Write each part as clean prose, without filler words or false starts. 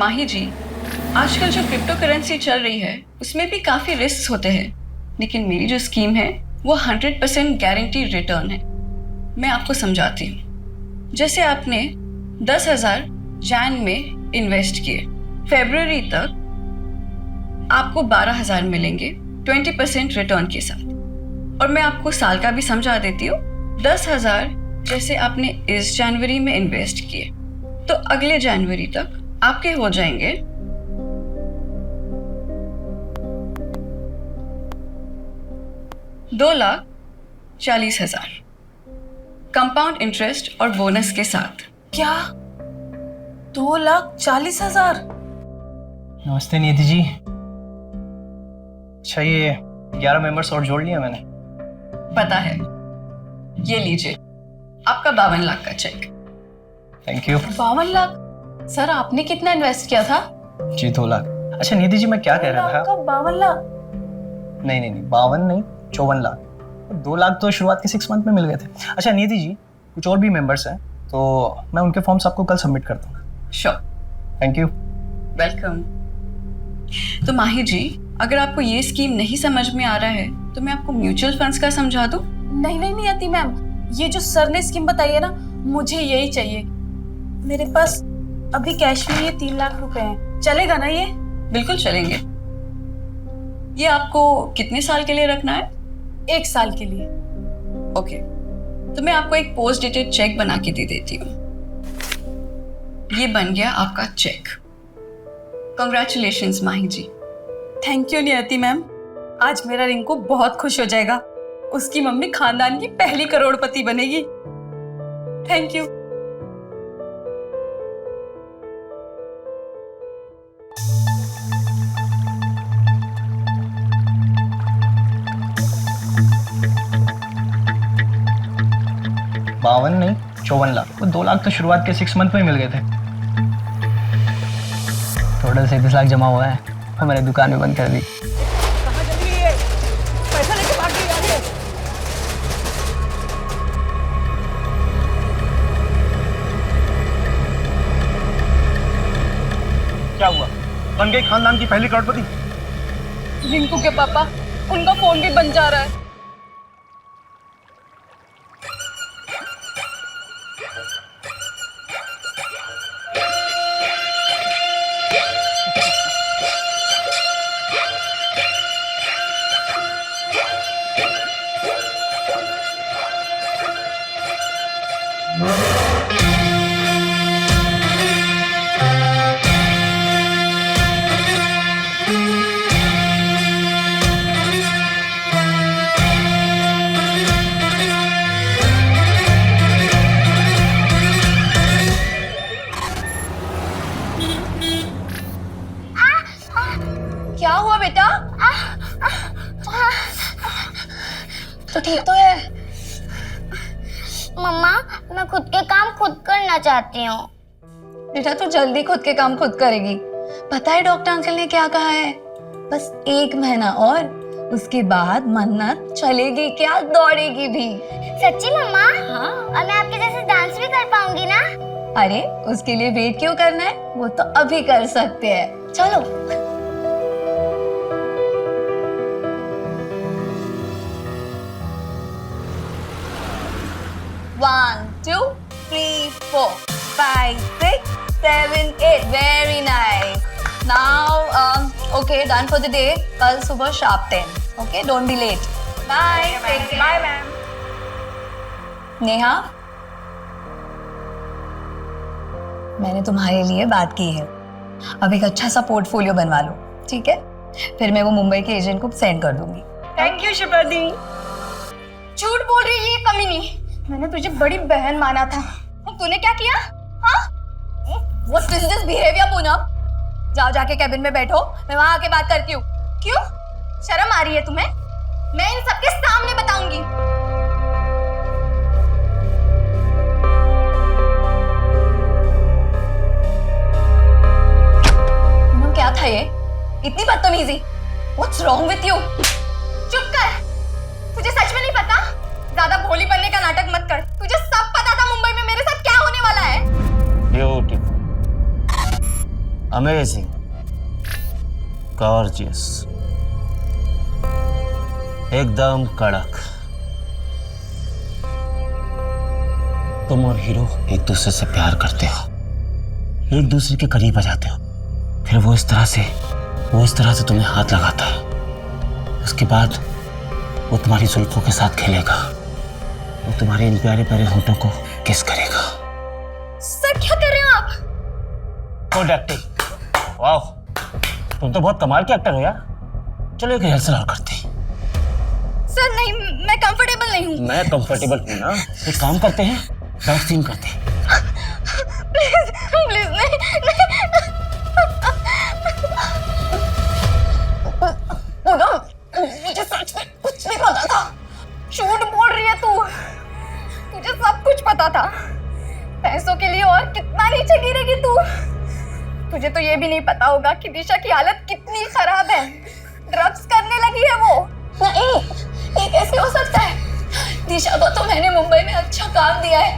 माही जी, आजकल जो crypto currency चल रही है उसमें भी काफ़ी रिस्क होते हैं, लेकिन मेरी जो स्कीम है वो 100% गारंटी रिटर्न है। मैं आपको समझाती हूँ। जैसे आपने 10,000 जैन में इन्वेस्ट किए, फरवरी तक आपको 12,000 मिलेंगे 20% रिटर्न के साथ। और मैं आपको साल का भी समझा देती हूँ। 10,000 जैसे आपने इस जनवरी में इन्वेस्ट किए तो अगले जनवरी तक आपके हो जाएंगे 2,40,000 कंपाउंड इंटरेस्ट और बोनस के साथ। क्या 2,40,000? नमस्ते निधि जी। अच्छा, ये 11 मेंबर्स और जोड़ लिया मैंने। पता है। ये लीजिए आपका 52 लाख का cheque. Thank you. 52 lakh? Sir आपने कितना इन्वेस्ट किया था? जी 2 लाख। अच्छा निधि जी, मैं क्या कह रहा था? 52 लाख? नहीं नहीं नहीं, 52 नहीं, 54 लाख। 2 लाख तो शुरुआत के 6 मंथ में मिल गए थे। अच्छा निधि जी, कुछ और भी मेंबर्स हैं तो मैं उनके फॉर्म्स आपको कल सबमिट करता हूँ। श्योर। Thank you. वेलकम। तो माही जी, अगर आपको ये स्कीम नहीं समझ में आ रहा है तो मैं आपको म्यूचुअल फंड्स का समझा दूं? नहीं अति मैम, ये जो सर ने स्कीम बताई है ना, मुझे यही चाहिए। मेरे पास अभी कैश में ये 3 लाख रुपए हैं, चलेगा ना ये? बिल्कुल चलेंगे। ये आपको कितने साल के लिए रखना है? 1 साल के लिए। ओके, तो मैं आपको एक पोस्ट डेटेड चेक बना के दे देती हूँ। ये बन गया आपका cheque. Congratulations Mahi ji. Thank you Niyati ma'am, आज मेरा रिंकू बहुत खुश हो जाएगा। उसकी मम्मी खानदान की पहली करोड़पति बनेगी। Thank you. बावन नहीं, 54 लाख। वो 2 लाख तो शुरुआत के 6 मंथ में मिल गए थे। टोटल 37 लाख जमा हुआ है और मैंने दुकान में बंद कर दी। कहाँ चली गई है? पैसा लेके भाग गई आगे। क्या हुआ? बन गई खानदान की पहली करोड़पति? रिंकू के पापा, उनका फोन भी बन जा रहा है। क्या हुआ बेटा? तो ठीक तो है? मम्मा, मैं खुद के काम खुद करना चाहती हूँ। बेटा तू जल्दी खुद के काम खुद करेगी। पता है डॉक्टर अंकल ने क्या कहा है? बस 1 महीना और, उसके बाद मन्नत चलेगी क्या, दौड़ेगी भी। सच्ची मम्मा? हाँ। और मैं आपके जैसे डांस भी कर पाऊंगी ना? अरे उसके लिए वेट क्यों करना है, वो तो अभी कर सकते हैं। चलो। 1 2 3 4 5 6 7 8 very nice. Now okay, done for the day. कल सुबह sharp 10। Okay, don't be late. Bye. Bye ma'am. Neha, मैंने तुम्हारे लिए बात की है। अब एक अच्छा सा पोर्टफोलियो बनवा लो, ठीक है? फिर मैं वो मुंबई के एजेंट को सेंड कर दूंगी। थैंक यू शिप्रा दी। झूठ बोल रही है ये कमीनी। मैंने तुझे बड़ी बहन माना था, और तूने क्या किया? हाँ? What is this behavior, Poonam? जाओ जाके कैबिन में बैठो, मैं वहां आके बात करती हूँ। क्यों? शर्म आ रही है तुम्हें? मैं इन सबके सामने बताऊंगी। पूनम क्या था ये? इतनी बदतमीजी? What's wrong with you? चुप कर। तुझे सच में नहीं पता? ज्यादा भोली बनने का नाटक मत कर। तुझे सब पता था मुंबई में मेरे साथ क्या होने वाला है। ब्यूटीफुल। अमेजिंग, गॉर्जियस, एकदम कड़क। तुम और हीरो एक दूसरे से प्यार करते हो, एक दूसरे के करीब आ जाते हो, फिर वो इस तरह से तुम्हें हाथ लगाता है। उसके बाद वो तुम्हारी जुल्फों के साथ खेलेगा, वो तुम्हारे इन प्यारे प्यारे होठों को किस करेगा। सर क्या कर रहे हो आप? गुड एक्टिंग, वाह, तुम तो बहुत कमाल के एक्टर हो यार। चलो एक रिहर्सल और करते हैं। सर नहीं, मैं कंफर्टेबल नहीं हूँ। मैं कंफर्टेबल हूँ ना, एक काम करते हैं, बैक सीन करते हैं। प्लीज प्लीज नहीं, पूनम, मुझे सच में कुछ नहीं पता था। झूठ बोल रही है तू, तुझे सब कुछ पता था। पैसों के लिए और कितना नीचे गिरेगी तू। तुझे तो ये भी नहीं पता होगा कि दिशा की हालत कितनी खराब है। ड्रग्स करने लगी है वो। नहीं, ये कैसे हो सकता है? दिशा को तो मैंने मुंबई में अच्छा काम दिया है,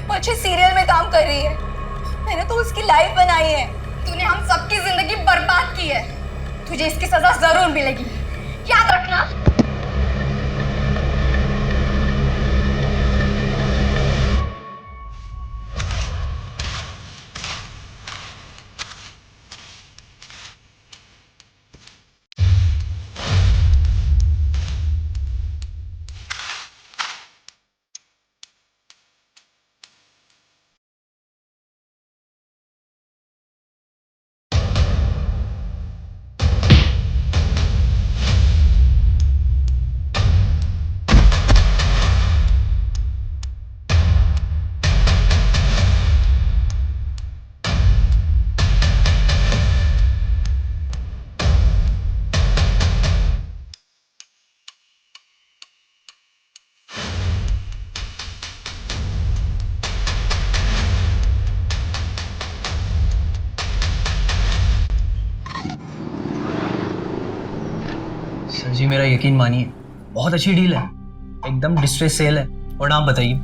वो अच्छे सीरियल में काम कर रही है, मैंने तो उसकी लाइफ बनाई है। तूने हम सबकी जिंदगी बर्बाद की है, तुझे इसकी सजा जरूर मिलेगी, याद रखना। सर जी मेरा यकीन मानिए, बहुत अच्छी डील है, एकदम डिस्ट्रेस सेल है। और आप बताइए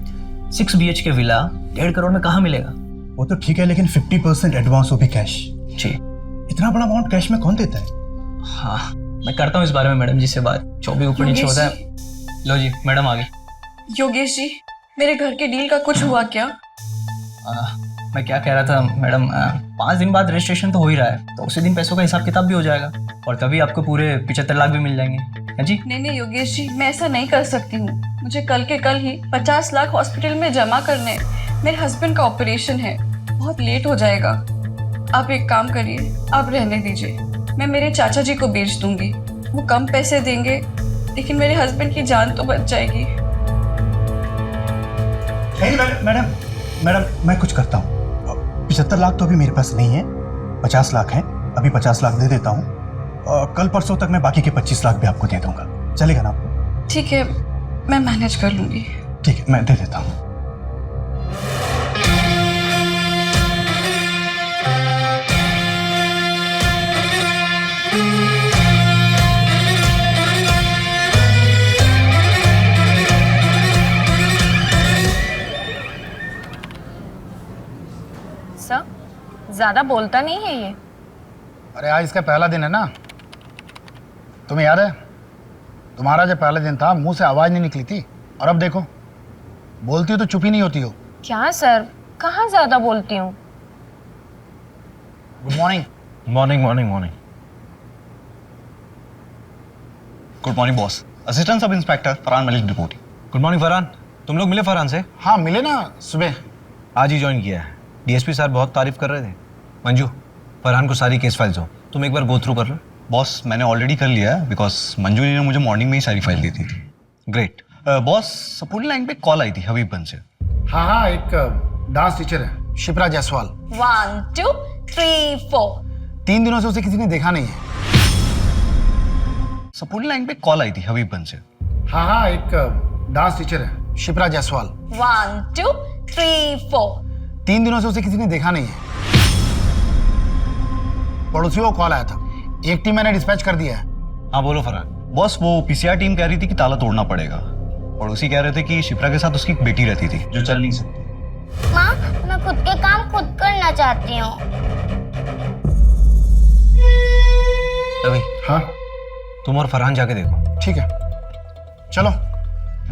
6 BHK विला 1.5 करोड़ में कहाँ मिलेगा? वो तो ठीक है, लेकिन 50% एडवांस हो भी कैश। जी इतना बड़ा अमाउंट कैश में कौन देता है? हाँ, मैं करता हूँ इस बारे में मैडम जी से बात, जो भी ऊपर नीचे योगेश होता है। लो जी मैडम आ गई। योगेश जी, मेरे घर के डील का कुछ हुआ क्या? मैं क्या कह रहा था मैडम, 5 दिन बाद रजिस्ट्रेशन तो हो ही रहा है, तो उसी दिन पैसों का हिसाब किताब भी हो जाएगा और तभी आपको पूरे 75 लाख भी मिल जाएंगे। है जी? नहीं योगेश जी, मैं ऐसा नहीं कर सकती हूँ। मुझे कल के कल ही 50 लाख हॉस्पिटल में जमा करने हैं। मेरे हस्बैंड का ऑपरेशन है, बहुत लेट हो जाएगा। आप एक काम करिए, आप रहने दीजिए, मैं मेरे चाचा जी को बेच दूंगी। वो कम पैसे देंगे, लेकिन मेरे हस्बैंड की जान तो बच जाएगी। नहीं मैडम, मैं कुछ करता हूँ। 75 लाख तो अभी मेरे पास नहीं है, 50 लाख हैं, अभी 50 लाख दे देता हूँ। कल परसों तक मैं बाकी के 25 लाख भी आपको दे दूंगा, चलेगा ना आपको? ठीक है, मैं मैनेज कर लूंगी। ठीक है, मैं दे देता हूँ। सर, ज्यादा बोलता नहीं है ये। अरे आज इसका पहला दिन है ना, तुम्हें याद है तुम्हारा जब पहला दिन था मुंह से आवाज नहीं निकली थी, और अब देखो बोलती हो तो चुप ही नहीं होती हो। क्या सर, कहाँ ज्यादा बोलती हूँ। Good morning. Morning morning morning. Good morning boss. Assistant sub inspector Farhan Malik reporting. Good morning Farhan, तुम लोग मिले फरहान से? हाँ मिले ना सुबह, आज ही ज्वाइन किया है। डीएसपी सर बहुत तारीफ कर रहे थे। मंजू, फरहान को सारी केस फाइल्स हो, तुम एक बार गो थ्रू कर लो। बॉस मैंने ऑलरेडी कर लिया है, बिकॉज मंजू जी ने मुझे मॉर्निंग में ही सारी फाइल दी थी। ग्रेट। बॉस सपोर्टिंग लाइन पे कॉल आई थी हबीबगंज से। हाँ हाँ, एक डांस टीचर है शिप्रा जायसवाल। 1 2 3 4। 3 दिनों से उसे किसी ने देखा नहीं है। सपोर्टिंग लाइन पे कॉल आई थी हबीबगंज से। हाँ हाँ, एक डांस टीचर है शिप्रा जायसवाल। 1 2 3 4। 3 दिनों से उसे किसी ने देखा नहीं है। पड़ोसियों को कॉल आया था, एक टीम मैंने डिस्पैच कर दिया है। हाँ बोलो फरहान। बॉस वो पीसीआर टीम कह रही थी कि ताला तोड़ना पड़ेगा। पड़ोसी कह रहे थे कि शिप्रा के साथ उसकी एक बेटी रहती थी जो चल नहीं सकती। माँ, मैं खुद के काम खुद करना चाहती हूँ। रवि, हाँ तुम और फरहान जाके देखो। ठीक है, चलो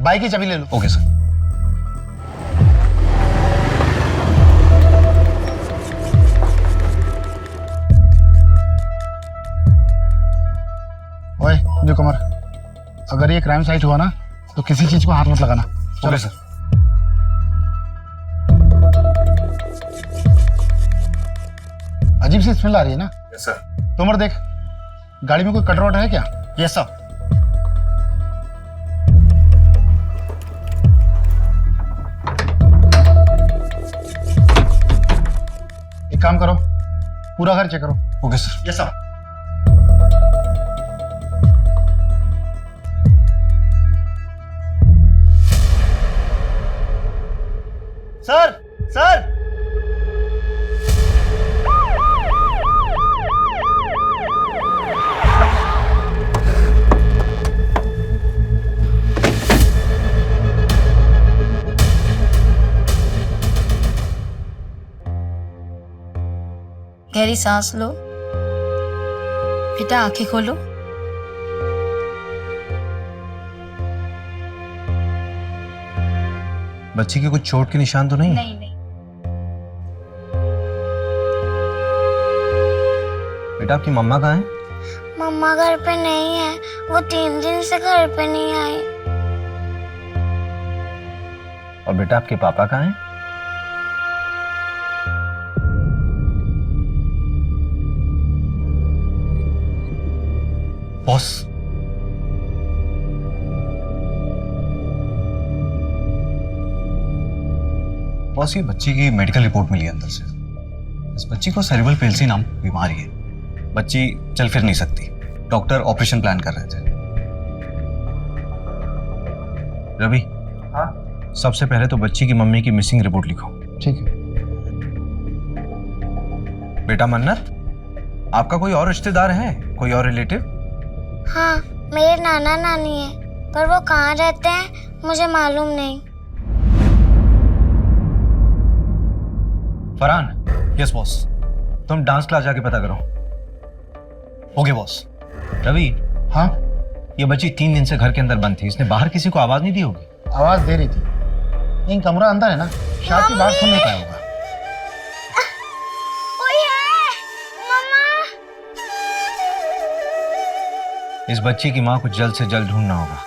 बाइक की चाबी ले लो। Okay sir. ओए जो कमर, अगर ये क्राइम साइट हुआ ना तो किसी चीज को हाथ मत लगाना। Okay sir. अजीब सी स्मेल आ रही है ना। Yes sir. तोमर देख, गाड़ी में कोई कटर वटर है क्या? Yes sir. एक काम करो, पूरा घर चेक करो। Okay sir. Yes sir. Sir sir, गहरी सांस लो, बेटा आंखें खोलो। बच्ची के कुछ चोट के निशान तो नहीं? नहीं नहीं। बेटा आपकी मम्मा कहाँ है? मम्मा घर पे नहीं है, वो 3 दिन से घर पे नहीं आई। और बेटा आपके पापा कहाँ हैं? बॉस, बॉस ये बच्ची की मेडिकल रिपोर्ट मिली है अंदर से। इस बच्ची को सेरेब्रल पेल्सी नाम बीमारी है। बच्ची चल फिर नहीं सकती। डॉक्टर ऑपरेशन प्लान कर रहे थे। रवि, हाँ सबसे पहले तो बच्ची की मम्मी की मिसिंग रिपोर्ट लिखो। ठीक है। बेटा मन्नत, आपका कोई और रिश्तेदार है, कोई और रिलेटिव? हाँ, मेरे नाना नानी है, पर वो कहाँ रहते हैं मुझे मालूम नहीं। फरहान। Yes boss. तुम डांस क्लास जाके पता करो। Okay boss. रवि, हाँ ये बच्ची 3 दिन से घर के अंदर बंद थी, इसने बाहर किसी को आवाज नहीं दी होगी? आवाज दे रही थी, लेकिन कमरा अंदर है ना, शायद की बात सुन नहीं पाया होगा। कोई है? मम्मा। इस बच्ची की माँ को जल्द से जल्द ढूंढना होगा।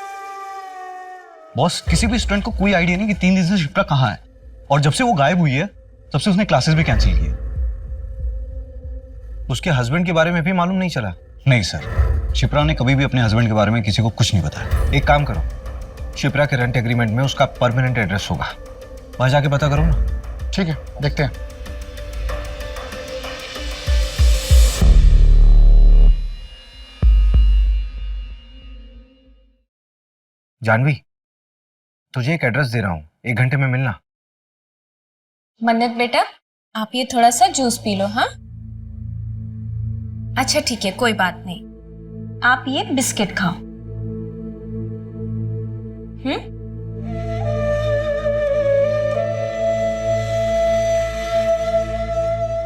बॉस, किसी भी स्टूडेंट को कोई आइडिया नहीं कि 3 दिन से शिप्रा कहाँ है, और जब से वो गायब हुई है तब से उसने क्लासेस भी कैंसिल किए। उसके हस्बैंड के बारे में भी मालूम नहीं चला? नहीं सर, शिप्रा ने कभी भी अपने हस्बैंड के बारे में किसी को कुछ नहीं बताया। एक काम करो, शिप्रा के रेंट एग्रीमेंट में उसका परमानेंट एड्रेस होगा, वहां जाके पता करो ना। ठीक है, देखते हैं। जानवी, तुझे एक एड्रेस दे रहा हूँ, 1 घंटे में मिलना। मन्नत बेटा, आप ये थोड़ा सा जूस पी लो। हाँ अच्छा ठीक है, कोई बात नहीं। आप ये बिस्किट खाओ।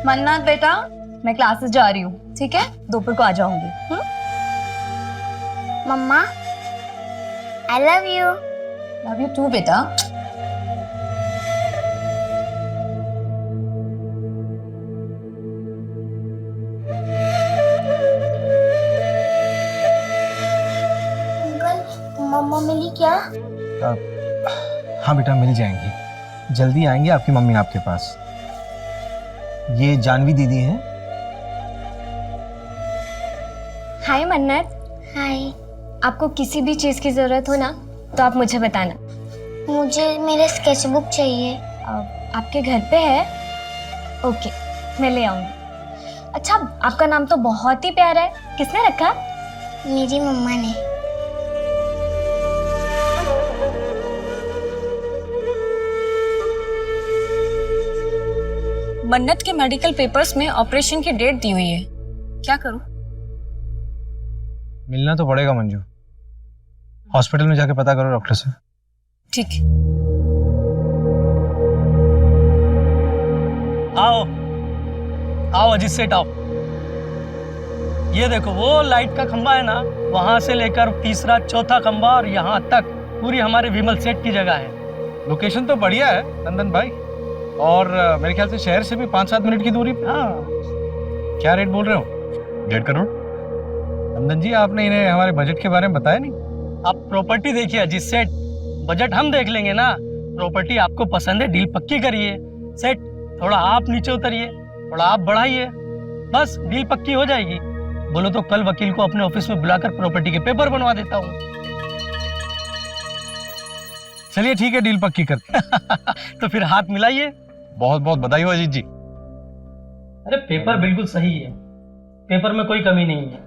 मन्नत बेटा, मैं क्लासेस जा रही हूँ, ठीक है? दोपहर को आ जाऊंगी। Mama, I love you. Love you too बेटा। अंकल, मम्मा मिली क्या? हाँ बेटा, मिल जाएंगी, जल्दी आएंगे आपकी मम्मी आपके पास। ये जानवी दीदी हैं। हाय मन्नत। हाय। आपको किसी भी चीज़ की ज़रूरत हो ना तो आप मुझे बताना। मुझे मेरे स्केचबुक चाहिए। आपके घर पे है? ओके, मैं ले आऊँगी। अच्छा, आपका नाम तो बहुत ही प्यारा है, किसने रखा? मेरी मम्मा ने। मन्नत के मेडिकल पेपर्स में ऑपरेशन की डेट दी हुई है, क्या करूं? मिलना तो पड़ेगा मंजू, हॉस्पिटल में जाके पता करो डॉक्टर से। ठीक है। आओ आओ अजीत सेठ आओ। ये देखो वो लाइट का खंबा है ना, वहां से लेकर तीसरा चौथा खंबा और यहाँ तक पूरी हमारे विमल सेठ की जगह है। लोकेशन तो बढ़िया है नंदन भाई, और मेरे ख्याल से शहर से भी 5-7 मिनट की दूरी पे। हाँ। क्या रेट बोल रहे हो? 1.5 करोड़? नंदन जी आपने इन्हें हमारे बजट के बारे में बताया नहीं। आप प्रॉपर्टी देखिए अजीत सेठ, बजट हम देख लेंगे ना। प्रॉपर्टी आपको पसंद है, डील पक्की करिए। सेठ थोड़ा आप नीचे उतरिए, थोड़ा आप बढ़ाइए, बस डील पक्की हो जाएगी। बोलो तो कल वकील को अपने ऑफिस में बुलाकर प्रॉपर्टी के पेपर बनवा देता हूँ। चलिए ठीक है, डील पक्की करते हैं। तो फिर हाथ मिलाइए। बहुत बहुत बधाई हो अजीत जी। अरे पेपर बिल्कुल सही है, पेपर में कोई कमी नहीं है।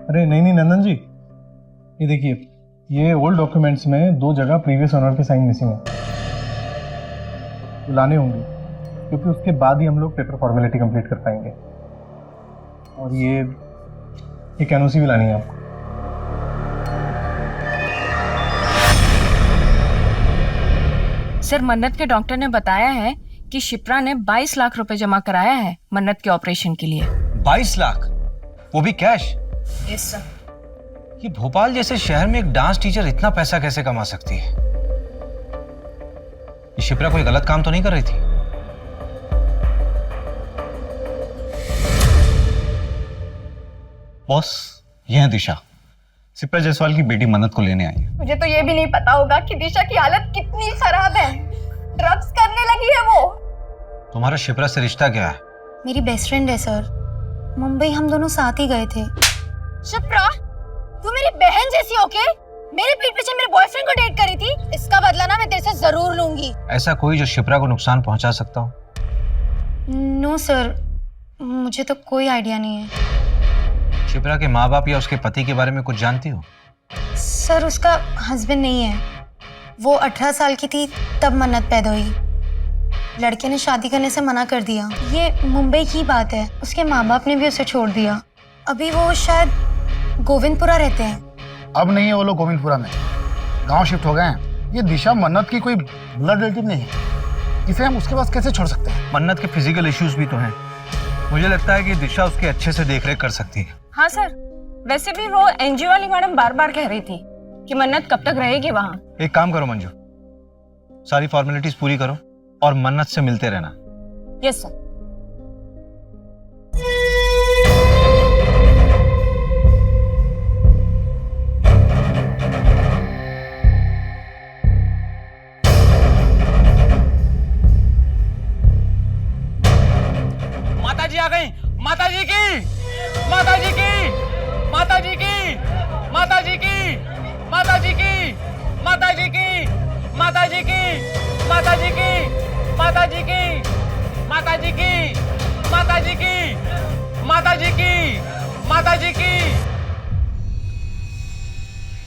अरे नहीं नंदन जी, ये देखिए, ये ओल्ड डॉक्यूमेंट्स में 2 जगह प्रीवियस ओनर के साइन मिसिंग है, लाने होंगे, क्योंकि उसके बाद ही हम लोग पेपर फॉर्मेलिटी कंप्लीट कर पाएंगे। और ये एनओसी भी लानी है आपको। सर, मन्नत के डॉक्टर ने बताया है कि शिप्रा ने 22 लाख रुपए जमा कराया है मन्नत के ऑपरेशन के लिए। 22 लाख, वो भी कैश? Yes sir. ये भोपाल जैसे शहर में एक डांस टीचर इतना पैसा कैसे कमा सकती है? ये शिप्रा कोई गलत काम तो नहीं कर रही थी? बॉस, ये है दिशा, शिप्रा जायसवाल की बेटी मन्नत को लेने आई है। मुझे तो ये भी नहीं पता होगा कि दिशा की हालत कितनी खराब है। ड्रग्स करने लगी है वो। तुम्हारा शिप्रा से रिश्ता क्या है? मेरी बेस्ट फ्रेंड है सर, मुंबई हम दोनों साथ ही गए थे। शिप्रा, तू मेरी बहन जैसी होके मेरे पीठ पीछे मेरे बॉयफ्रेंड को डेट करी थी। इसका बदला ना मैं तेरे से जरूर लूंगी। ऐसा कोई जो शिप्रा को नुकसान पहुंचा सकता हो? नो सर, मुझे तो कोई आइडिया नहीं है। शिप्रा के माँ बाप या उसके पति के बारे में कुछ जानती हो? सर, उसका हस्बैंड नहीं है। वो 18 साल की थी तब मन्नत पैदा हुई। लड़के ने शादी करने से मना कर दिया। ये मुंबई की बात है, उसके माँ बाप ने भी उसे छोड़ दिया। अभी वो शायद गोविंदपुरा रहते हैं। अब नहीं है वो लोग गोविंदपुरा में, गांव शिफ्ट हो गए हैं। ये दिशा मन्नत की कोई ब्लड रिलेटिव नहीं है, इसे हम उसके पास कैसे छोड़ सकते हैं? मन्नत के फिजिकल इश्यूज भी तो हैं। मुझे लगता है कि दिशा उसके अच्छे से देखरेख कर सकती है। हाँ सर, वैसे भी वो एनजीओ वाली मैडम बार बार कह रही थी कि मन्नत कब तक रहेगी वहाँ। एक काम करो मंजू, सारी फॉर्मेलिटीज पूरी करो और मन्नत से मिलते रहना। Yes sir. माता जी आ गई। माता जी की, माता जी की, माता जी की, माता जी की, माता जी की, माता जी की, माता जी की, माता जी की, माता जी की, माता जी की, माता जी की, माता जी की, माता जी की।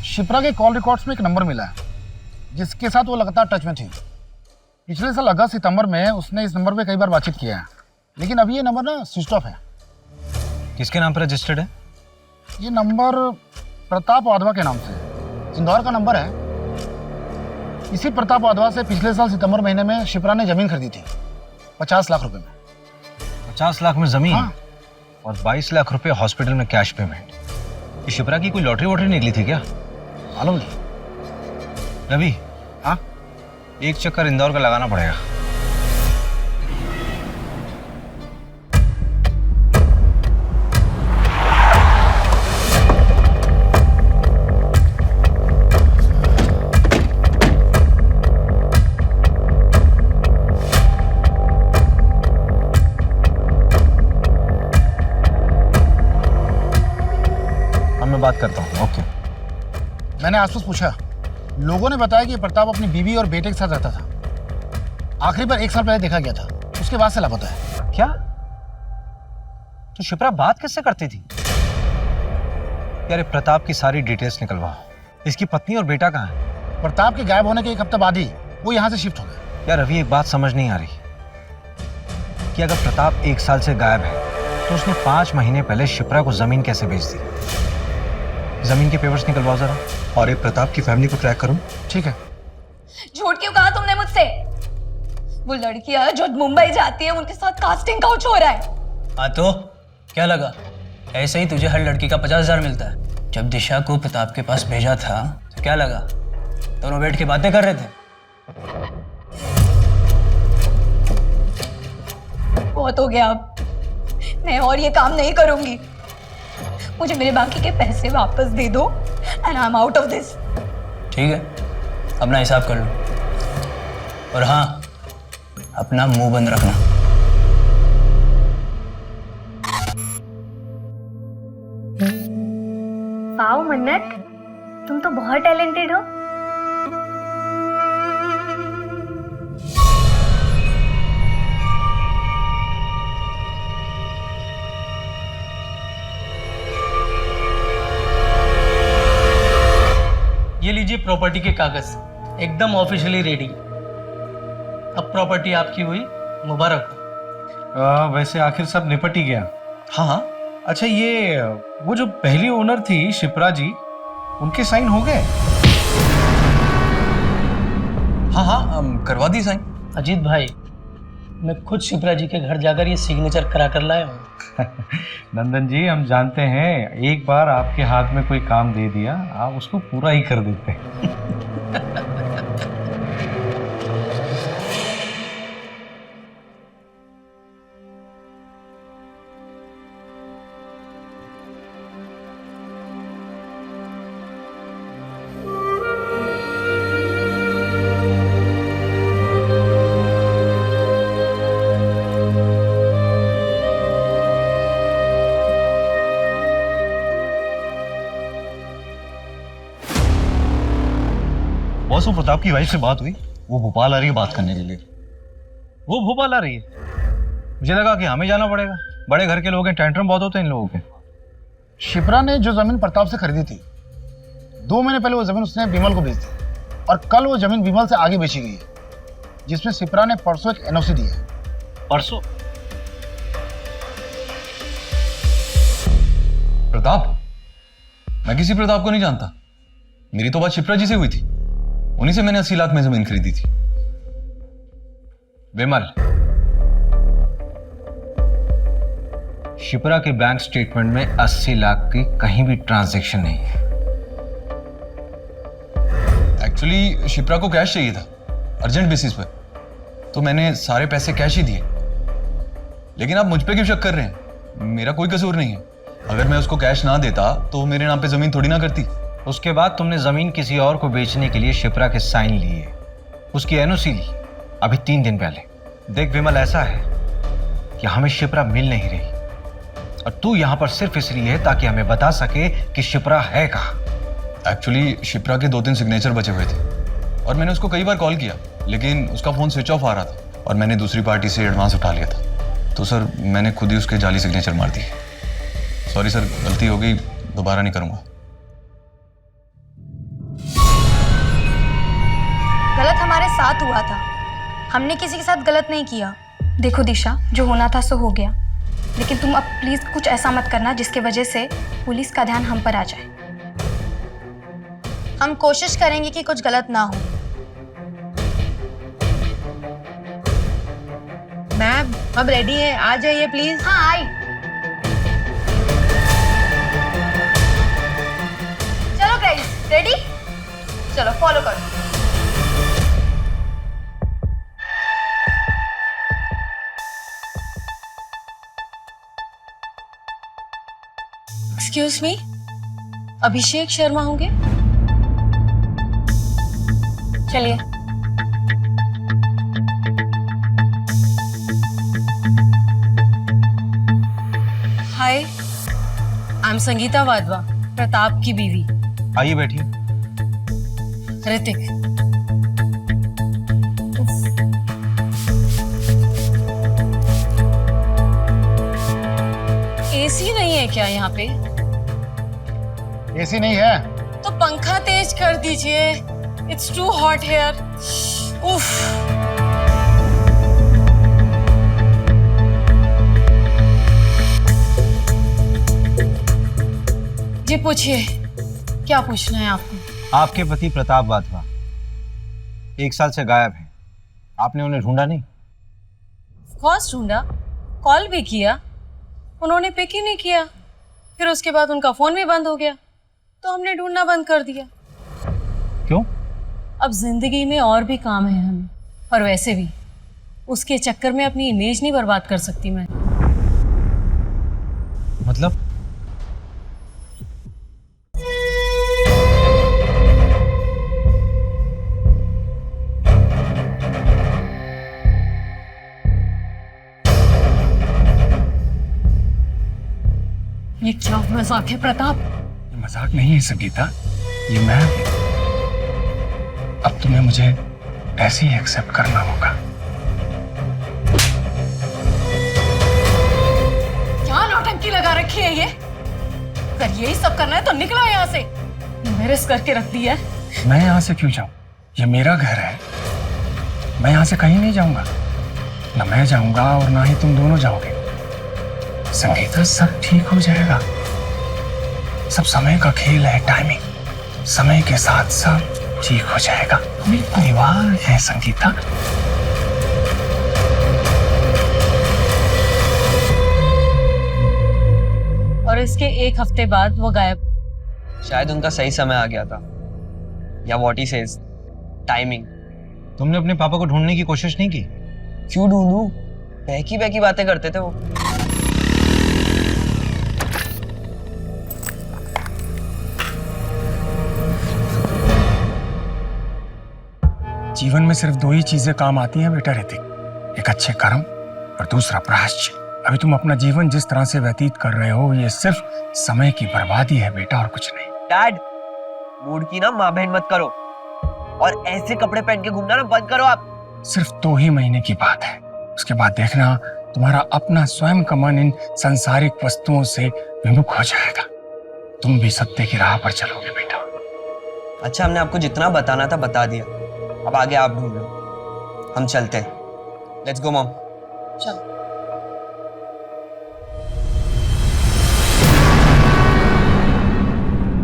शिप्रा के कॉल रिकॉर्ड्स में एक नंबर मिला है जिसके साथ वो लगातार टच में थी। पिछले साल अगस्त सितंबर में उसने इस नंबर पे कई बार बातचीत किया है, लेकिन अभी ये नंबर ना स्विच ऑफ है। किसके नाम पर रजिस्टर्ड है? ये नंबर प्रताप वाधवा के नाम से है, इंदौर का नंबर है। इसी प्रताप वाधवा से पिछले साल सितंबर महीने में शिप्रा ने जमीन खरीदी थी 50 लाख रुपए में। 50 लाख में जमीन? हाँ। और 22 लाख रुपए हॉस्पिटल में कैश पेमेंट। ये शिप्रा की कोई लॉटरी वॉटरी निकली थी क्या? मालूम नहीं। रवि, हाँ, एक चक्कर इंदौर का लगाना पड़ेगा। मैं बात करता हूँ। ओके। मैंने आसपास पूछा, लोगों ने बताया कि प्रताप अपनी बीवी और बेटे के साथ रहता था। आखिरी बार 1 साल पहले देखा गया था, उसके बाद से लापता है। क्या? तो शिप्रा बात किससे करती थी? यार प्रताप की सारी डिटेल्स निकलवाओ। इसकी पत्नी और बेटा कहाँ है? प्रताप के गायब होने के 1 हफ्ते बाद ही वो यहाँ से शिफ्ट हो गए। यार अभी एक बात समझ नहीं आ रही कि अगर प्रताप 1 साल से गायब है तो उसने 5 महीने पहले शिप्रा को जमीन कैसे बेच दी? जमीन के पेपर्स निकलवाओ जरा, और एक प्रताप की फैमिली को ट्रैक करो। ठीक है। झूठ क्यों कहा तुमने मुझसे? वो लड़कियां जो मुंबई जाती है उनके साथ कास्टिंग काउच हो रहा है। हाँ तो क्या लगा ऐसे ही तुझे हर लड़की का 50,000 मिलता है? जब दिशा को प्रताप के पास भेजा था तो क्या लगा दोनों बैठ के बातें कर रहे थे? बहुत हो गया अब, मैं और ये काम नहीं करूंगी। मुझे मेरे बाकी के पैसे वापस दे दो and I am out of this. ठीक है, अपना हिसाब कर लो, और हाँ अपना मुंह बंद रखना। वाओ मन्नत, तुम तो बहुत टैलेंटेड हो। ये लीजिए प्रॉपर्टी के कागज, एकदम ऑफिशियली रेडी। अब प्रॉपर्टी आपकी हुई, मुबारक हो। वैसे आखिर सब निपट ही गया। हाँ, अच्छा ये वो जो पहली ओनर थी शिप्रा जी, उनके साइन हो गए? हाँ, करवा दी साइन। अजीत भाई, मैं खुद शिप्रा जी के घर जाकर ये सिग्नेचर करा कर लाया हूँ। नंदन जी, हम जानते हैं एक बार आपके हाथ में कोई काम दे दिया आप उसको पूरा ही कर देते हैं। बॉस, वो प्रताप की वाइफ से बात हुई, वो भोपाल आ रही है बात करने के लिए। वो भोपाल आ रही है? मुझे लगा कि हमें जाना पड़ेगा, बड़े घर के लोग हैं, टेंट्रम बहुत होते हैं इन लोगों के। शिप्रा ने जो जमीन प्रताप से खरीदी थी, 2 महीने पहले वो जमीन उसने विमल को बेच दी, और कल वो जमीन विमल से आगे बेची गई है, जिसमें शिप्रा ने परसों एक एनओसी दी है। परसों? प्रताप? मैं किसी प्रताप को नहीं जानता। मेरी तो बात शिप्रा जी से हुई थी, उन्हीं से मैंने 80 लाख में जमीन खरीदी थी। विमल, शिप्रा के बैंक स्टेटमेंट में 80 लाख की कहीं भी ट्रांजैक्शन नहीं है। एक्चुअली शिप्रा को कैश चाहिए था अर्जेंट बेसिस पर, तो मैंने सारे पैसे कैश ही दिए। लेकिन आप मुझ पे क्यों शक कर रहे हैं? मेरा कोई कसूर नहीं है। अगर मैं उसको कैश ना देता तो मेरे नाम पे जमीन थोड़ी ना करती। उसके बाद तुमने जमीन किसी और को बेचने के लिए शिप्रा के साइन लिए, उसकी एनओसी ली अभी 3 दिन पहले। देख विमल, ऐसा है कि हमें शिप्रा मिल नहीं रही, और तू यहां पर सिर्फ इसलिए है ताकि हमें बता सके कि शिप्रा है कहां। एक्चुअली शिप्रा के 2-3 सिग्नेचर बचे हुए थे, और मैंने उसको कई बार कॉल किया, लेकिन उसका फोन स्विच ऑफ आ रहा था, और मैंने दूसरी पार्टी से एडवांस उठा लिया था। तो सर, मैंने खुद ही उसके जाली सिग्नेचर मार दिए। सॉरी सर, गलती हो गई, दोबारा नहीं करूंगा। गलत हमारे साथ हुआ था, हमने किसी के साथ गलत नहीं किया। देखो दिशा, जो होना था सो हो गया, लेकिन तुम अब प्लीज कुछ ऐसा मत करना जिसकी वजह से पुलिस का ध्यान हम पर आ जाए। हम कोशिश करेंगे कि कुछ गलत ना हो। मैम, अब रेडी है, आ जाइए प्लीज। हाँ आई। चलो गाइस, रेडी? चलो फॉलो करो। एक्सक्यूज मी, अभिषेक शर्मा होंगे? चलिए। हाय, आई एम संगीता वाधवा, प्रताप की बीवी। आइए बैठिए। ऋतिक। एसी नहीं है क्या यहाँ पे? एसी नहीं है तो पंखा तेज कर दीजिए। It's too hot here. उफ। जी पूछिए, क्या पूछना है आपको? आपके पति प्रताप वाधवा 1 साल से गायब हैं। आपने उन्हें ढूंढा नहीं? कौन ढूंढा? कॉल भी किया, उन्होंने पिक ही नहीं किया। फिर उसके बाद उनका फोन भी बंद हो गया, तो हमने ढूंढना बंद कर दिया। क्यों? अब जिंदगी में और भी काम है हमें, और वैसे भी उसके चक्कर में अपनी इमेज नहीं बर्बाद कर सकती मैं। मतलब? ये क्या मजाक है प्रताप? ये मजाक नहीं है संगीता, ये मैं। अब तुम्हें मुझे ऐसे ही एक्सेप्ट करना होगा। क्या नौटंकी लगा रखी है ये? अगर यही सब करना है तो निकलो यहाँ से। मेरे करके रख दिया है। मैं यहाँ से क्यों जाऊं? ये मेरा घर है, मैं यहाँ से कहीं नहीं जाऊंगा। ना मैं जाऊंगा और ना ही तुम दोनों जाओगे। संगीता, सब ठीक हो जाएगा। सब समय का खेल है, टाइमिंग। समय के साथ सब ठीक हो जाएगा। हम एक परिवार है संगीता। और इसके एक हफ्ते बाद वो गायब। शायद उनका सही समय आ गया था, या व्हाट ही सेज, टाइमिंग। तुमने अपने पापा को ढूंढने की कोशिश नहीं की? क्यों ढूंढूं? बहकी बहकी बातें करते थे वो। जीवन में सिर्फ दो ही चीजें काम आती हैं बेटा ऋतिक, एक अच्छे कर्म और दूसरा प्रायश्चित। अभी तुम अपना जीवन जिस तरह से व्यतीत कर रहे हो, ये सिर्फ समय की बर्बादी है बेटा, और कुछ नहीं। डैड, मूड की ना माँ बहन मत करो, और ऐसे कपड़े पहन के घूमना ना बंद करो आप। सिर्फ 2 ही महीने की बात है, उसके बाद देखना तुम्हारा अपना स्वयं का मन इन सांसारिक वस्तुओं से विमुख हो जाएगा। तुम भी सत्य की राह पर चलोगे बेटा। अच्छा, हमने आपको जितना बताना था बता दिया, अब आगे आप ढूंढ लो। हम चलते हैं। Let's go mom. चलो।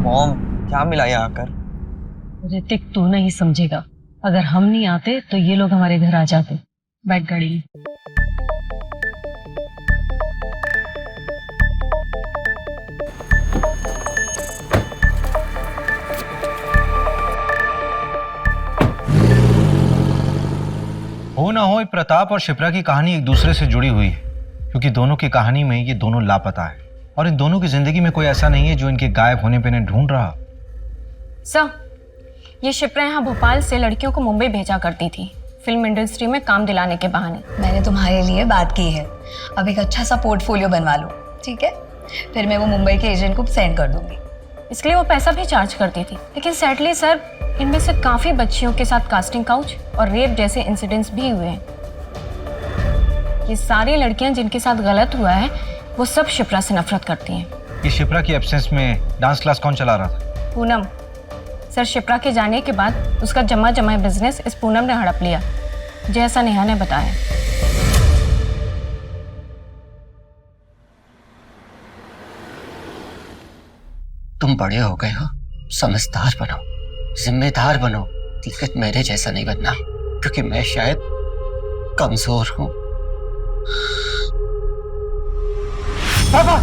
मॉम, क्या मिला यहाँ आकर? ऋतिक, तू नहीं समझेगा। अगर हम नहीं आते तो ये लोग हमारे घर आ जाते। बैठ गाड़ी में। हो ना हो, प्रताप और शिप्रा की कहानी एक दूसरे से जुड़ी हुई है, क्योंकि दोनों की कहानी में ये दोनों लापता है, और इन दोनों की जिंदगी में कोई ऐसा नहीं है जो इनके गायब होने पे इन्हें ढूंढ रहा। सर, ये शिप्रा यहाँ भोपाल से लड़कियों को मुंबई भेजा करती थी, फिल्म इंडस्ट्री में काम दिलाने के बहाने। मैंने तुम्हारे लिए बात की है, अब एक अच्छा सा पोर्टफोलियो बनवा लो, ठीक है? फिर मैं वो मुंबई के एजेंट को सेंड कर दूंगी। इसलिए वो पैसा भी चार्ज करती थी। लेकिन सैडली सर, इनमें से काफी बच्चियों के साथ कास्टिंग काउच और रेप जैसे इंसिडेंट्स भी हुए हैं। ये सारी लड़कियां जिनके साथ गलत हुआ है, वो सब शिप्रा से नफरत करती हैं। ये शिप्रा की एब्सेंस में डांस क्लास कौन चला रहा था? पूनम। सर, शिप्रा के जाने के बाद उसका जमा बिजनेस इस पूनम ने हड़प लिया, जैसा नेहा ने बताया। तुम बड़े हो गए हो, समझदार बनो, जिम्मेदार बनो, लेकिन मेरे जैसा नहीं बनना, क्योंकि मैं शायद कमजोर हूं। पापा!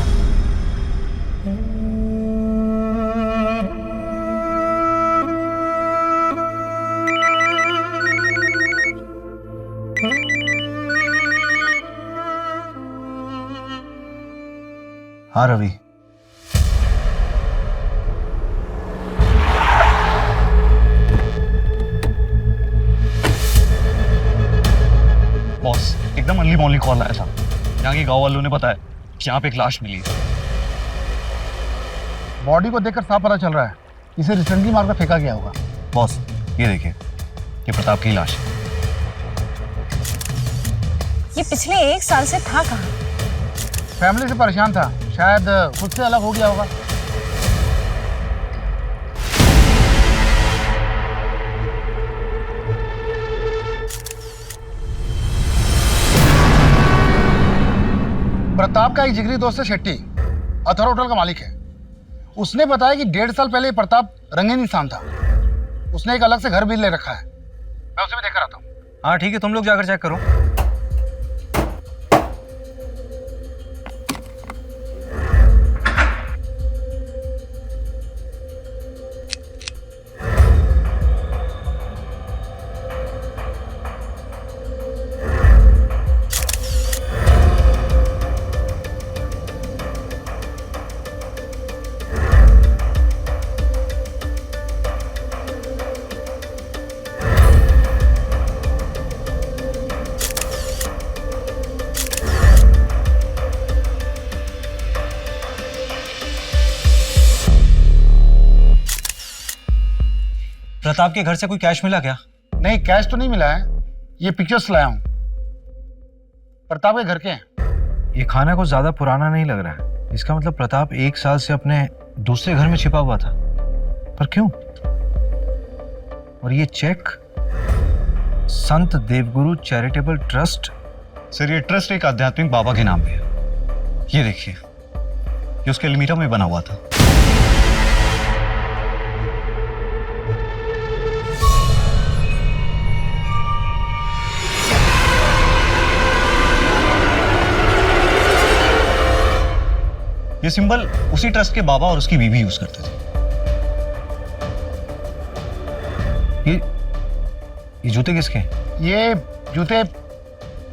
हाँ रवि, बॉस, एकदम अर्ली मॉर्निंग कॉल आया था। यहाँ के गांव वालों ने बताया कि यहाँ पे एक लाश मिली है। बॉडी को देखकर साफ पता चल रहा है इसे रिसेंटली मारकर फेंका गया होगा। बॉस ये देखिए, ये प्रताप की लाश है। ये पिछले 1 साल से था कहाँ? फैमिली से परेशान था, शायद खुद से अलग हो गया होगा। प्रताप का एक जिगरी दोस्त है शेट्टी, अथर होटल का मालिक है। उसने बताया कि 1.5 साल पहले प्रताप रंगीन इंसान था। उसने एक अलग से घर भी ले रखा है। मैं उसे भी देख कर आता हूँ। हाँ ठीक है, तुम लोग जाकर चेक करो। प्रताप के घर से कोई कैश मिला क्या? नहीं, कैश तो नहीं मिला है, ये पिक्चर्स लाया हूं, प्रताप के घर के हैं। ये खाना कुछ ज्यादा पुराना नहीं लग रहा है। इसका मतलब प्रताप 1 साल से अपने दूसरे घर में छिपा हुआ था। पर क्यों? और ये चेक संत देवगुरु चैरिटेबल ट्रस्ट। सर ये ट्रस्ट एक आध्यात्मिक बाबा के नाम पे है। ये देखिए, ये उसके एल्मीरा में बना हुआ था। ये सिंबल उसी ट्रस्ट के बाबा और उसकी बीवी यूज करते थे। ये जूते किसके? ये जूते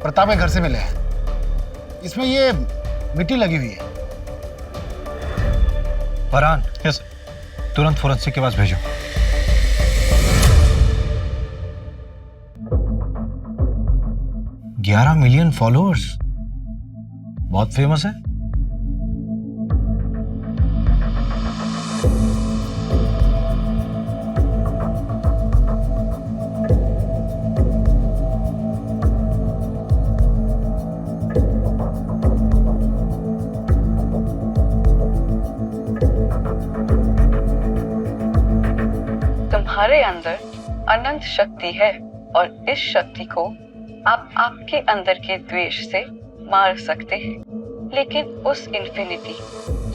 प्रताप के घर से मिले हैं। इसमें ये मिट्टी लगी हुई है। फरहान, यस, तुरंत फोरेंसिक के पास भेजो। $11 मिलियन फॉलोअर्स, बहुत फेमस है। तुम्हारे अंदर अनंत शक्ति है और इस शक्ति को आप आपके अंदर के द्वेष से मार सकते हैं, लेकिन उस इन्फिनिटी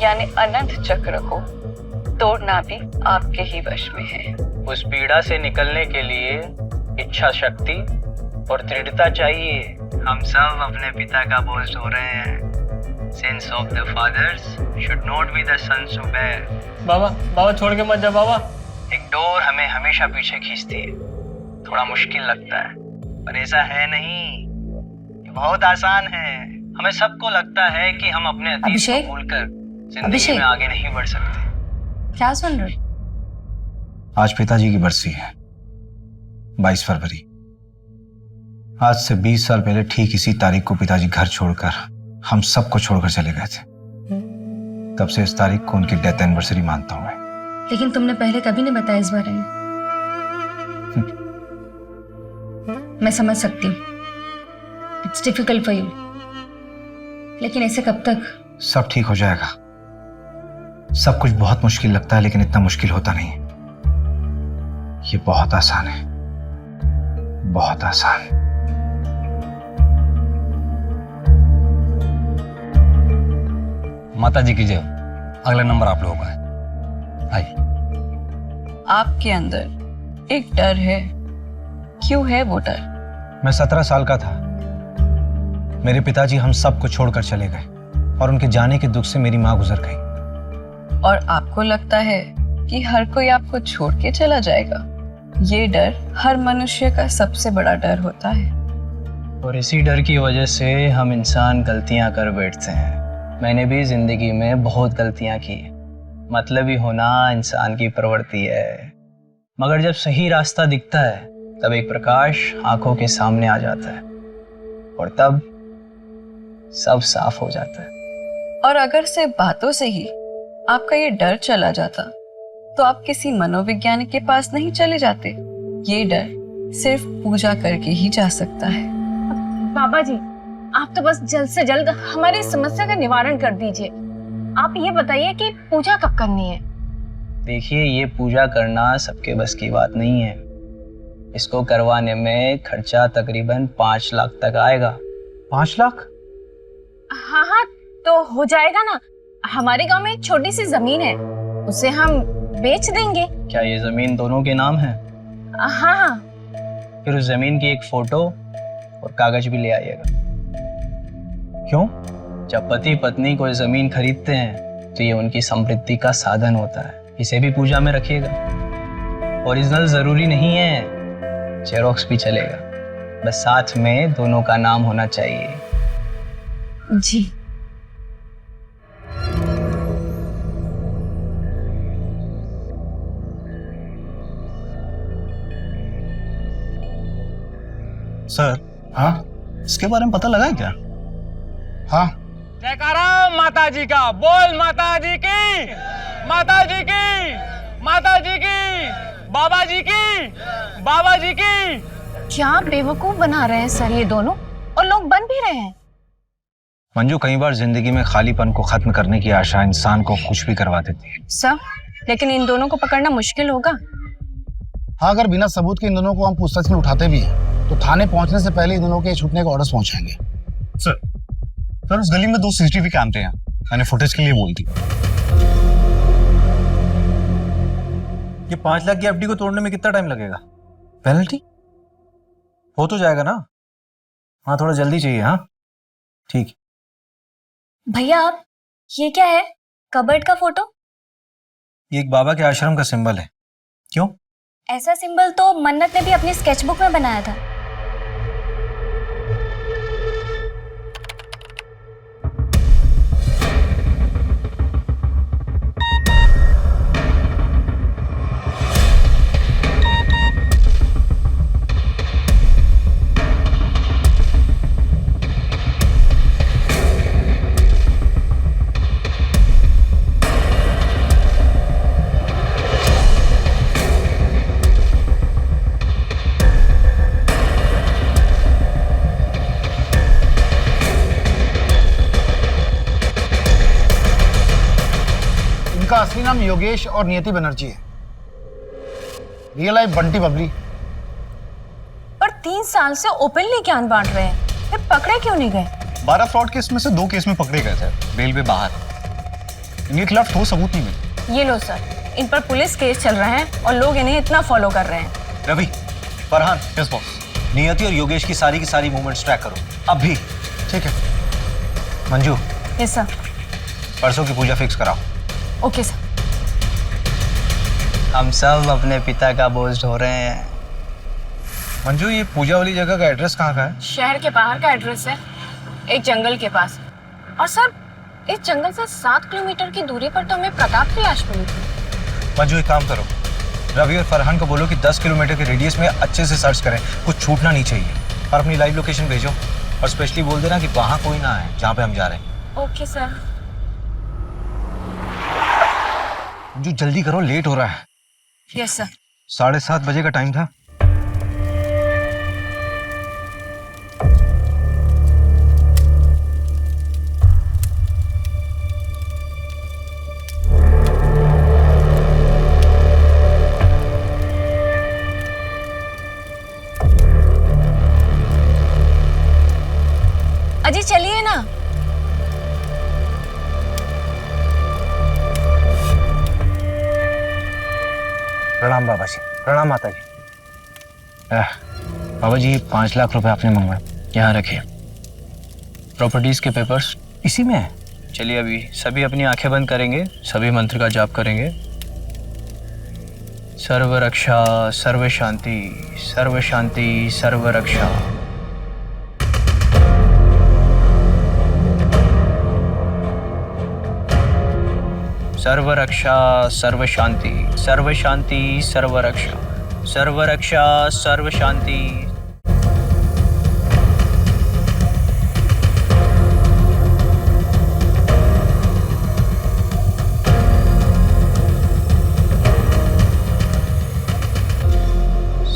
यानी अनंत चक्र को तोड़ना भी आपके ही वश में है। उस पीड़ा से निकलने के लिए इच्छा शक्ति और दृढ़ता चाहिए। हम सब अपने पिता का बोझ ढो रहे हैं। Sins of the fathers should not be the sons to bear। बाबा छोड़ के मत जा बाबा। एक डोर हमें हमेशा पीछे खींचती है। थोड़ा मुश्किल लगता है, पर ऐसा है नहीं, ये बहुत आसान है। हमें सबको लगता है कि हम अपने अतीत को भूलकर जिंदगी में आगे नहीं बढ़ सकते। क्या सुन रहे? आज पिताजी की बरसी है, 22 फरवरी। आज से 20 साल पहले ठीक इसी तारीख को पिताजी घर छोड़कर हम सबको छोड़कर चले गए थे। तब से इस तारीख को उनकी डेथ एनिवर्सरी मानता हूं मैं। लेकिन तुमने पहले कभी नहीं बताया इस बारे में। मैं समझ सकती हूँ, इट्स डिफिकल्ट फॉर यू, लेकिन ऐसे कब तक? सब ठीक हो जाएगा। सब कुछ बहुत मुश्किल लगता है, लेकिन इतना मुश्किल होता नहीं। ये बहुत आसान है, बहुत आसान। माता जी की जय। अगला नंबर आप लोगों का है। आइए। आपके अंदर एक डर है। क्यों है वो डर? मैं 17 साल का था। मेरे पिताजी हम सबको छोड़कर चले गए और उनके जाने के दुख से मेरी माँ गुजर गई। और आपको लगता है कि हर कोई आपको छोड़ के चला जाएगा। ये डर हर मनुष्य का सबसे बड़ा डर होता है। और इसी डर की वजह से हम इंसान गलतियां कर बैठते हैं। मैंने भी जिंदगी में बहुत गलतियां की। मतलबी होना इंसान की प्रवृत्ति है। मगर जब सही रास्ता दिखता है तब एक प्रकाश आंखों के सामने आ जाता है और तब सब साफ हो जाता है। और अगर सिर्फ बातों से ही आपका ये डर चला जाता तो आप किसी मनोवैज्ञानिक के पास नहीं चले जाते। ये डर सिर्फ पूजा करके ही जा सकता है। बाबा जी, आप तो बस जल्द से जल्द हमारी समस्या का निवारण कर दीजिए। आप ये बताइए कि पूजा कब करनी है? देखिए, ये पूजा करना सबके बस की बात नहीं है। इसको करवाने में खर्चा तकरीबन 5 लाख तक आएगा। 5 लाख? हाँ, तो हो जाएगा ना। हमारे गांव में एक छोटी सी जमीन है, उसे हम बेच देंगे। क्या ये जमीन दोनों के नाम है? हाँ। फिर उस जमीन की एक फोटो और कागज भी ले आइएगा। क्यों? जब पति पत्नी कोई जमीन खरीदते हैं तो ये उनकी समृद्धि का साधन होता है। इसे भी पूजा में रखिएगा। ओरिजिनल जरूरी नहीं है, जेरोक्स भी चलेगा, बस साथ में दोनों का नाम होना चाहिए। जी। सर, हाँ इसके बारे में पता लगा है क्या? हाँ, जयकारा माता जी का। बोल माता जी की, माता जी की, माता जी की, बाबा जी की। बाबा जी की। क्या बेवकूफ बना रहे हैं सर ये दोनों, और लोग बन भी रहे हैं। मंजू, कई बार जिंदगी में खालीपन को खत्म करने की आशा इंसान को कुछ भी करवा देती है। सर लेकिन इन दोनों को पकड़ना मुश्किल होगा। हाँ, अगर बिना सबूत के इन दोनों को हम पूछताछ में उठाते भी हैं तो थाने पहुंचने से पहले इन दोनों के छूटने के ऑर्डर्स पहुंचाएंगे। सर उस गली में 2 CCTV कैमरे हैं, मैंने फुटेज के लिए बोल दी। ये 5 लाख की FD को तोड़ने में कितना टाइम लगेगा? पेनल्टी हो तो जाएगा ना? हाँ, थोड़ा जल्दी चाहिए। हाँ ठीक। भैया आप, ये क्या है? कबर्ड का फोटो? ये एक बाबा के आश्रम का सिंबल है। क्यों? ऐसा सिंबल तो मन्नत ने भी अपनी स्केचबुक में बनाया था। इनका असली नाम योगेश और नियति बनर्जी है। Real life Bunty Babli. पर 3 साल से ओपनली ज्ञान बांट रहे हैं, फिर पकड़े क्यों नहीं गए? 12 फ्रॉड केस में से 2 केस में पकड़े गए थे, बेल पे बाहर। इनके खिलाफ ठोस सबूत नहीं मिले। ये लो सर, इन पर पुलिस केस चल रहा है और लोग इन्हें इतना फॉलो कर रहे हैं। रवि, फरहान, यस बॉस, नियति और योगेश की सारी मूवमेंट्स ट्रैक करो अभी। ठीक है। Manju, yes sir. परसों की पूजा फिक्स कराओ। Okay sir. हम सब अपने पिता का बोझ ढो रहे हैं। मंजू, ये पूजा वाली जगह का एड्रेस कहाँ का है? शहर के बाहर का एड्रेस है, एक जंगल के पास। और सर इस जंगल से 7 किलोमीटर की दूरी पर तो हमें प्रताप की लाश मिली थी। मंजू, एक काम करो, रवि और फरहान को बोलो कि 10 किलोमीटर के रेडियस में अच्छे से सर्च करें, कुछ छूटना नहीं चाहिए। और अपनी लाइव लोकेशन भेजो, और स्पेशली बोल देना कि वहाँ कोई ना है जहाँ पे हम जा रहे हैं। Okay sir. मंजू जल्दी करो, लेट हो रहा है। Yes sir. 7:30 बजे का टाइम था। अजी चलिए ना। प्रणाम बाबा जी। प्रणाम माता जी। बाबा जी, 5 लाख रुपए आपने मंगवाए, यहाँ रखिए। प्रॉपर्टीज के पेपर्स इसी में है। चलिए अभी सभी अपनी आंखें बंद करेंगे, सभी मंत्र का जाप करेंगे। सर्व रक्षा, सर्व शांति, सर्व शांति, सर्व रक्षा। सर्व रक्षा, सर्व शांति, सर्व शांति, सर्व रक्षा, सर्व रक्षा, सर्व शांति।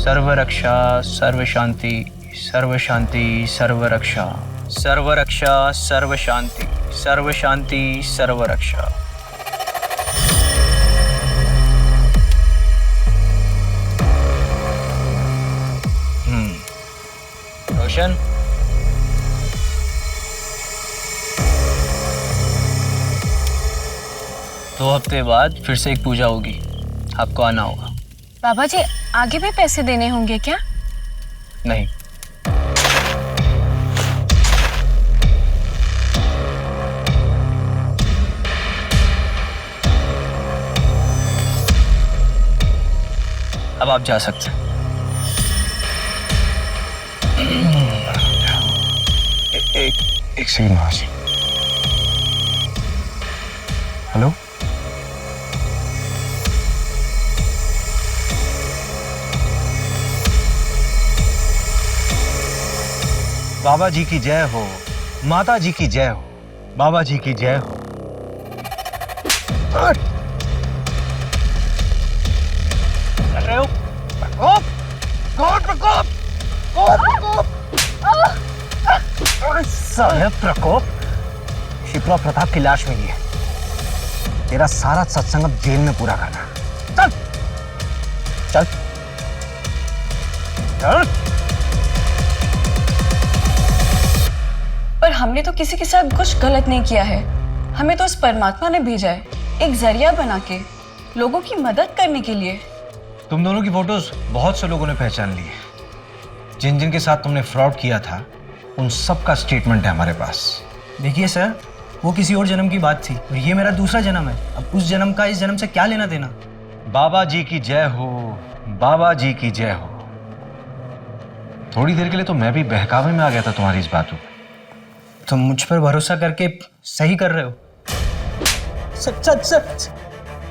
सर्व रक्षा, सर्व शांति, सर्व शांति, सर्व रक्षा, सर्व रक्षा, सर्व शांति, सर्व शांति, सर्व रक्षा। रोशन, दो हफ्ते बाद फिर से एक पूजा होगी, आपको आना होगा। बाबा जी आगे भी पैसे देने होंगे क्या? नहीं। अब आप जा सकते हैं। एक सेकंड महाराज। हेलो, बाबा जी की जय हो, माता जी की जय हो, बाबा जी की जय हो। कर रहे हो? साले प्रकोप, शिप्रा प्रताप की लाश मिली है। तेरा सारा सत्संग अब जेल में पूरा करना। चल चल चल। पर हमने तो किसी के साथ कुछ गलत नहीं किया है। हमें तो उस परमात्मा ने भेजा है एक जरिया बना के, लोगों की मदद करने के लिए। तुम दोनों की फोटोज बहुत से लोगों ने पहचान ली है। जिन जिन के साथ तुमने फ्रॉड किया था उन सब का स्टेटमेंट है हमारे पास। देखिए सर, वो किसी और जन्म की बात थी और ये मेरा दूसरा जन्म है। अब उस जन्म का इस जन्म से क्या लेना देना। बाबा जी की जय हो, बाबा जी की जय हो। थोड़ी देर के लिए तो मैं भी बहकावे में आ गया था तुम्हारी इस बातों पे। तुम मुझ पर भरोसा करके सही कर रहे हो। सच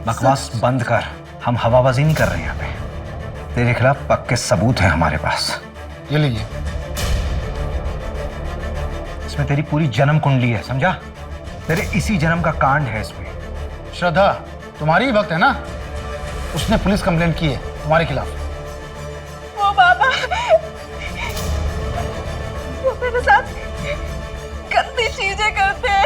बकवास बंद कर, हम हवाबाजी नहीं कर रहे हैं यहाँ पे। तेरे खिलाफ पक्के सबूत हैं हमारे पास। ये लीजिए। इसमें तेरी पूरी जन्म कुंडली है, समझा? तेरे इसी जन्म का कांड है इसमें। श्रद्धा तुम्हारी ही भक्त है ना? उसने पुलिस कंप्लेंट की है तुम्हारे खिलाफ। वो बाबा, वो मेरे साथ गंदी चीजें करते हैं।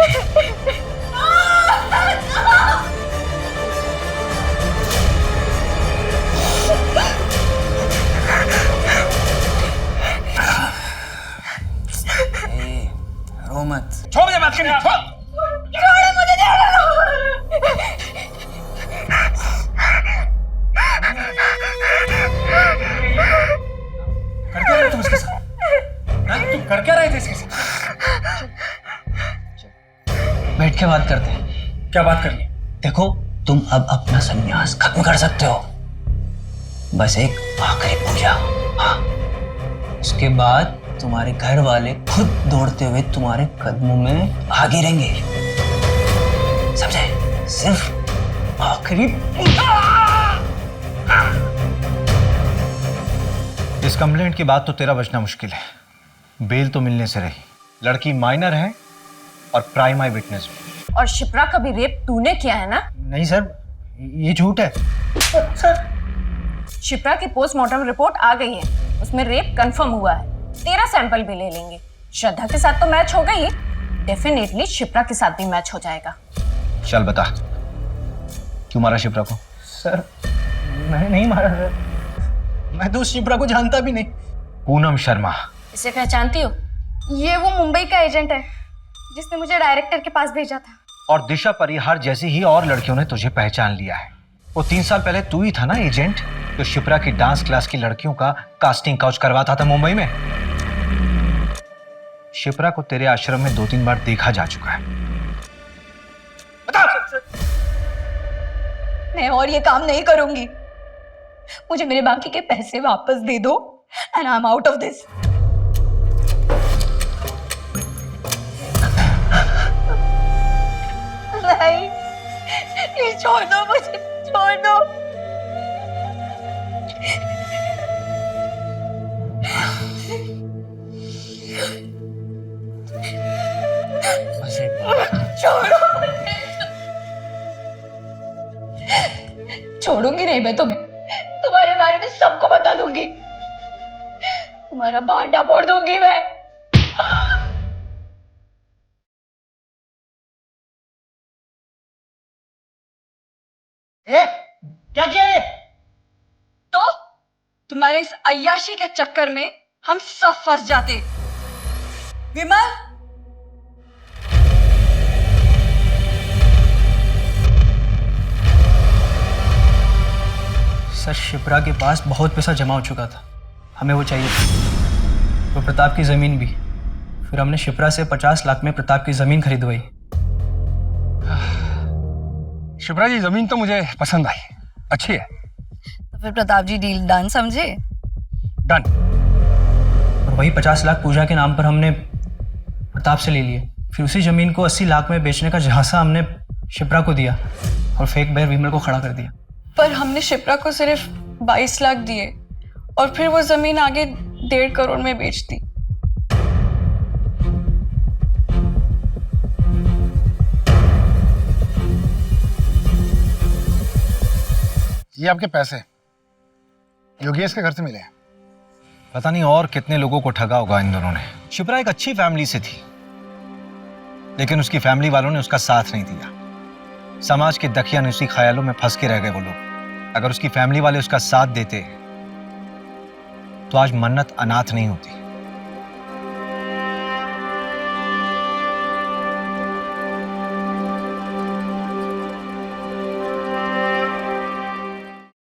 रो मत। छोड़ दे बात करनी, छोड़। छोड़ो मुझे, कर क्या रहे तुम इसके साथ? तुम कर क्या रहे थे इसके साथ? बैठ के बात करते हैं। क्या बात करनी? देखो, तुम अब अपना संन्यास खत्म कर सकते हो। बस एक आखिरी पूजा। हाँ, उसके बाद तुम्हारे घर वाले खुद दौड़ते हुए तुम्हारे कदमों में आ गिरेंगे। समझे? सिर्फ आखिरी पूजा। इस कंप्लेंट के बाद तो तेरा बचना मुश्किल है। बेल तो मिलने से रही। लड़की माइनर है और प्राइम आई विटनेस भी। और शिप्रा का भी रेप तूने किया है ना? नहीं सर, ये झूठ है। शिप्रा की पोस्टमार्टम रिपोर्ट आ गई है, उसमें रेप कंफर्म हुआ है। तेरा सैंपल भी ले लेंगे। श्रद्धा के साथ तो मैच हो गई, डेफिनेटली शिप्रा के साथ भी मैच हो जाएगा। चल बता, क्यों मारा शिप्रा को? सर, मैंने नहीं मारा सर। मैं तो उस शिप्रा को जानता भी नहीं। पूनम शर्मा। इसे पहचानती हो? ये वो मुंबई का एजेंट है जिसने मुझे डायरेक्टर के पास भेजा था। और दिशा परिहार जैसी ही और लड़कियों ने तुझे पहचान लिया है। वो 3 साल पहले तू ही था ना एजेंट, तो शिप्रा की डांस क्लास की लड़कियों का कास्टिंग काउच करवाता था मुंबई में। शिप्रा को तेरे आश्रम में 2-3 बार देखा जा चुका है। बता। मैं और ये काम नहीं करूंगी। मुझे मेरे बाकी के पैसे वापस दे दो and I am out of this. नहीं, प्लीज छोड़ दो मुझे, छोड़ दो। छोड़ो, छोड़ूंगी नहीं मैं तुम्हें। तुम्हारे बारे में सबको बता दूंगी, तुम्हारा भांडा फोड़ दूंगी मैं। क्या किया है? तो तुम्हारे इस अय्याशी के चक्कर में हम सब फंस जाते। विमल, सर, शिप्रा के पास बहुत पैसा जमा हो चुका था, हमें वो चाहिए था। वो प्रताप की जमीन भी। फिर हमने शिप्रा से 50 लाख में प्रताप की जमीन खरीदवाई। शिप्रा जी, जमीन तो मुझे पसंद आई, अच्छी है। तो फिर प्रताप जी डील डन समझे? डन। और वही 50 लाख पूजा के नाम पर हमने प्रताप से ले लिए। फिर उसी जमीन को 80 लाख में बेचने का झांसा हमने शिप्रा को दिया और फेक बैर विमल को खड़ा कर दिया। पर हमने शिप्रा को सिर्फ 22 लाख दिए और फिर वो जमीन आगे 1.5 करोड़ में बेच दी। ये आपके पैसे योगेश के घर से मिले हैं। पता नहीं और कितने लोगों को ठगा होगा इन दोनों ने। शिप्रा एक अच्छी फैमिली से थी, लेकिन उसकी फैमिली वालों ने उसका साथ नहीं दिया। समाज के दकियानुसी ख्यालों में फंस के रह गए वो लोग। अगर उसकी फैमिली वाले उसका साथ देते तो आज मन्नत अनाथ नहीं होती।